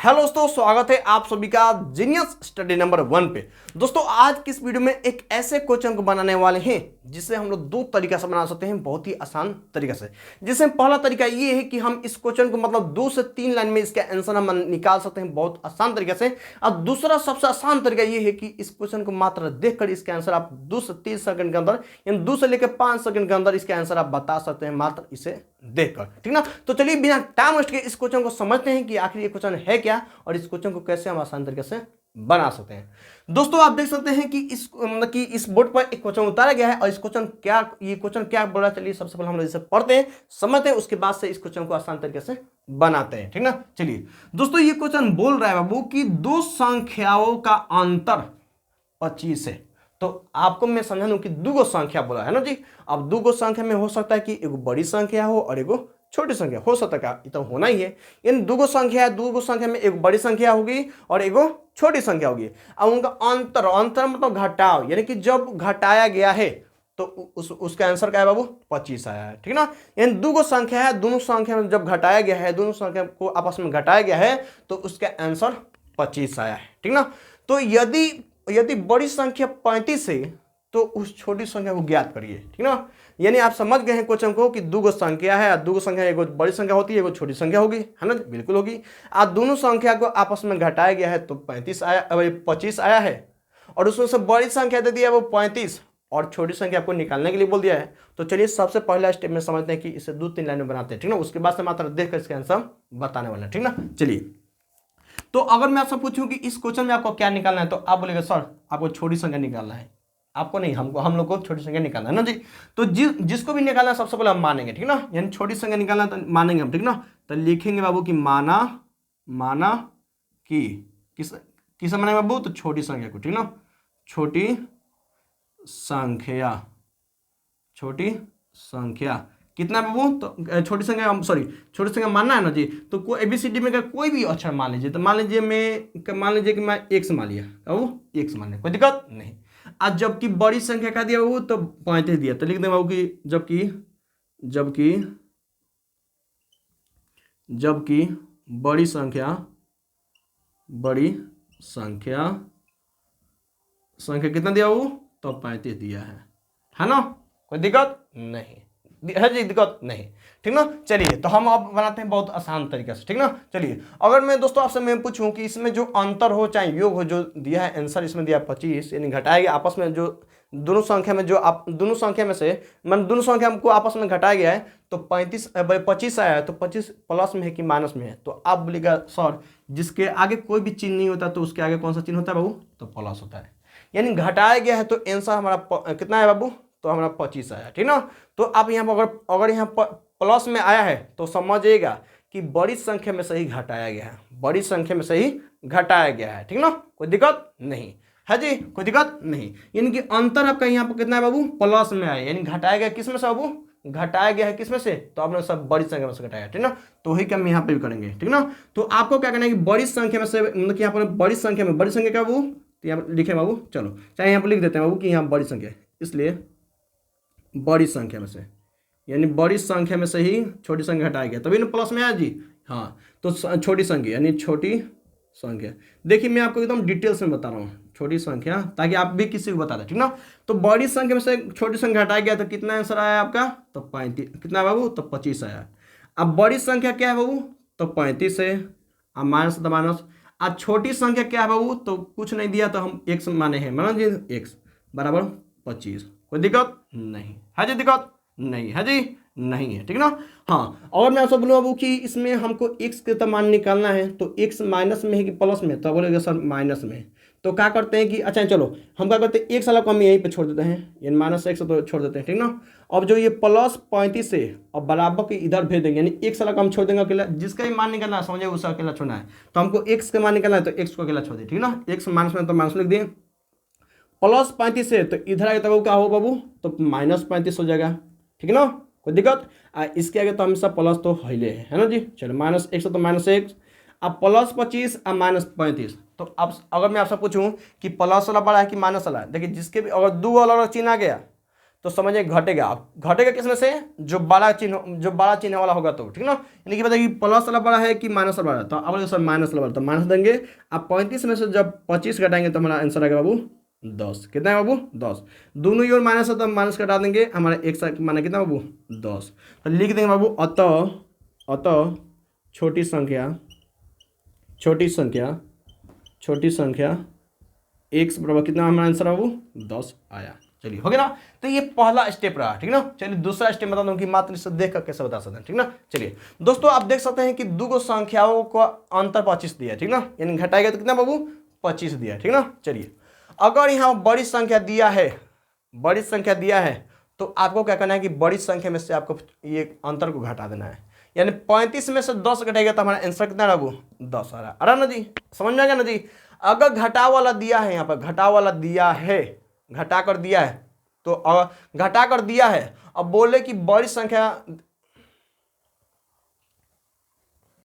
Hello दोस्तों, स्वागत है आप सभी का जीनियस स्टडी नंबर 1 पे। दोस्तों आज की इस वीडियो में एक ऐसे क्वेश्चन को बनाने वाले हैं जिसे हम लोग दो तरीका से बना सकते हैं, बहुत ही आसान तरीका से। जिसमें पहला तरीका ये है कि हम इस क्वेश्चन को मतलब 2 से 3 लाइन में इसका आंसर हम निकाल सकते हैं बहुत आसान तरीके से। और दूसरा सबसे आसान तरीका ये है कि इस क्वेश्चन को मात्र देखकर इसका आंसर आप 2 से 3 सेकंड के अंदर यानी 2 से लेकर 5 सेकंड के अंदर इसका आंसर आप बता सकते हैं मात्र इसे देखकर, ठीक ना। तो चलिए बिना टाइम वेस्ट के इस क्वेश्चन को समझते हैं कि आखिर ये क्वेश्चन है क्या और इस क्वेश्चन को कैसे हम आसान तरीके से बना सकते हैं। दोस्तों आप देख सकते हैं कि इस बोर्ड पर एक क्वेश्चन उतारा गया है और इस क्वेश्चन क्या बोल रहा है। चलिए सबसे पहले हम लोग इसे पढ़ते हैं, समझते हैं, उसके बाद से इस क्वेश्चन को आसान तरीके से बनाते हैं, ठीक ना। चलिए दोस्तों ये क्वेश्चन बोल रहा है बाबू कि दो संख्याओं का अंतर 25 है। तो आपको मैं समझा दूं कि दो संख्या बोला है ना जी। अब दो संख्या में हो सकता है कि एक बड़ी संख्या हो और एक छोटी संख्या हो सकता है, क्या ये तो होना ही है। इन दो संख्या में एक बड़ी संख्या होगी और एक छोटी संख्या होगी। अब उनका अंतर मतलब घटाव, यानी कि जब घटाया गया है तो उसका आंसर क्या है बाबू, 25 आया है, ठीक ना। यानी दो संख्या है, दोनों संख्या में जब घटाया गया है, दोनों संख्या को आपस में घटाया गया है तो उसका आंसर 25 आया है, ठीक ना। तो यदि बड़ी संख्या 35 है तो उस छोटी संख्या को ज्ञात करिए, ठीक ना। यानी आप समझ गए हैं क्वेश्चन को कि दो संख्या है, दो संख्या एक बड़ी संख्या होती है, एक छोटी संख्या होगी, है ना, बिल्कुल होगी। आज दोनों संख्या को आपस में घटाया गया है तो 25 आया है और उसमें से बड़ी संख्या दे दिया वो 35 और छोटी संख्या आपको निकालने के लिए बोल दिया है। तो चलिए सबसे पहला स्टेप में समझते हैं कि इसे 2-3 लाइन में बनाते हैं, ठीक ना। उसके बाद से मात्र देखकर इसका आंसर बताने वाला है, ठीक ना। चलिए तो अगर मैं आपसे पूछूं कि इस क्वेश्चन में आपको क्या निकालना है तो आप बोलेंगे सर आपको छोटी संख्या निकालना है। आपको नहीं, हम लोग को छोटी संख्या निकालना है ना जी। तो जिसको भी निकालना है सबसे पहले हम मानेंगे, ठीक ना। यानी छोटी संख्या निकालना तो मानेंगे हम, ठीक ना। तो लिखेंगे बाबू कि माना कि किस मानेंगे बाबू, तो छोटी संख्या को, ठीक ना। छोटी संख्या कितना बाबू, तो छोटी संख्या मानना है ना जी। तो कोई ABCD में का कोई भी अक्षर मान लीजिए। तो मान लीजिए कि मैं x मान लिया बाबू, x मान लिया, कोई दिक्कत नहीं। आज जबकि बड़ी संख्या का दिया बाबू तो 35 दिया, तो लिख दें बाबू कि जबकि बड़ी संख्या कितना दिया बाबू, तो 35 दिया है ना, कोई दिक्कत नहीं है जी, दिक्कत नहीं, ठीक ना। चलिए तो हम अब बनाते हैं बहुत आसान तरीके से, ठीक ना। चलिए अगर मैं दोस्तों आपसे मैं पूछूं कि इसमें जो अंतर हो चाहे योग हो, जो दिया है आंसर इसमें दिया 25, यानी घटाया गया आपस में, जो दोनों संख्या को आपस में घटाया गया है तो 25 आया है। तो 25 प्लस में है कि माइनस में है। तो आप बोलेगा सर जिसके आगे कोई भी चिन्ह नहीं होता तो उसके आगे कौन सा चिन्ह होता है बाबू, तो प्लस होता है। यानी घटाया गया है तो आंसर हमारा कितना है बाबू, तो हमारा 25 आया, ठीक ना। तो आप यहाँ पर अगर यहाँ पर प्लस में आया है तो समझिएगा कि बड़ी संख्या में से ही घटाया गया है, ठीक ना। कोई दिक्कत नहीं है जी, कोई दिक्कत नहीं। यानी कि अंतर आपका यहाँ पर कितना है बाबू, प्लस में आया, यानी घटाया गया किस में से बाबू, घटाया गया है किसमें से, तो आपने सब बड़ी संख्या में से घटाया, ठीक ना। तो वही काम यहाँ पे भी करेंगे, ठीक ना। तो आपको क्या करना है कि बड़ी संख्या में से, मतलब कि यहाँ पर बड़ी संख्या क्या बाबू, तो यहाँ पर लिखे बाबू, चलो चाहे यहाँ पर लिख देते हैं बाबू कि यहाँ बड़ी संख्या, इसलिए बड़ी संख्या में से, यानी बड़ी संख्या में से ही छोटी संख्या हटाया गया तभी ना प्लस में आया जी। हाँ तो छोटी संख्या यानी छोटी संख्या, देखिए मैं आपको एकदम डिटेल्स में बता रहा हूँ छोटी संख्या, ताकि आप भी किसी को बता दें, ठीक ना। तो बड़ी संख्या में से छोटी संख्या हटाया गया तो कितना आंसर आया आपका, तो 35, कितना बाबू, तो 25 आया। अब बड़ी संख्या क्या है बाबू, तो 35 है, अब माइनस तो माइनस। अब छोटी संख्या क्या है बाबू, तो कुछ नहीं दिया तो हम x माने हैं, माना जी x बराबर 25, कोई दिक्कत नहीं है जी, दिक्कत नहीं है जी, नहीं है, ठीक ना। हाँ और मैं आपसे बोलूँ बाबू कि इसमें हमको x का मान निकालना है तो x माइनस में है कि प्लस में, तो बोलेगा सर माइनस में। तो क्या करते हैं कि अच्छा चलो हम क्या करते हैं, x वाला को हम यहीं पे छोड़ देते हैं, यानी -x तो छोड़ देते हैं, ठीक ना। अब जो ये +35 है और बराबर के इधर भेज देंगे, यानी x वाला को हम छोड़ देंगे अकेला, जिसका भी मान निकालना है समझे उसका अकेला छोड़ना है। तो हमको x का मान निकालना है तो x को अकेला छोड़ दिए, ठीक ना। x माइनस में तो माइनस लिख दिए, +35 है तो इधर आगे तक क्या हो बाबू, तो -35 हो जाएगा, ठीक है ना, कोई दिक्कत। इसके आगे तो हमेशा प्लस तो है ना जी। चलो -1 तो -1, अब +25 अब -35। तो अब अगर मैं आपसे पूछूं कि प्लस वाला बड़ा है कि माइनस वाला है, देखिए जिसके भी अगर दो अलग अलग चिन्ह आ गया तो समझिए घटेगा। घटेगा किसमें से? जो बड़ा चिन्ह वाला होगा तो, ठीक ना। यानी कि बताइए प्लस वाला बड़ा है कि माइनस वाला बड़ा है, तो अब सर माइनस वाला, तो माइनस देंगे। अब 35 में से जब 25 घटाएंगे तो हमारा आंसर आएगा बाबू 10। कितना है बाबू? 10। दोनों ही ओर माइनस है तो माइनस घटा देंगे, हमारा एक साथ माना कितना बाबू? 10। तो लिख देंगे बाबू अतः छोटी संख्या x बराबर कितना हमारा आंसर बाबू? 10 आया। चलिए हो गया ना। तो ये पहला स्टेप रहा, ठीक ना। चलिए दूसरा स्टेप बता दूं कि मात्र से देख कर कैसे बता सकते हैं, ठीक ना। चलिए दोस्तों आप देख सकते हैं कि दो संख्याओं का अंतर 25 दिया है, ठीक ना। यानी घटाएगा तो कितना बाबू? 25 दिया है, ठीक ना। चलिए अगर यहाँ बड़ी संख्या दिया है तो आपको क्या करना है कि बड़ी संख्या में से आपको ये अंतर को घटा देना है। यानी 35 में से 10 घटाएगा तो हमारा आंसर कितना बाबू? 10 आ रहा है ना जी, समझ में आ गया ना जी। अगर घटा वाला दिया है, यहाँ पर घटा वाला दिया है, घटा कर दिया है, तो घटा कर दिया है, अब बोले कि बड़ी संख्या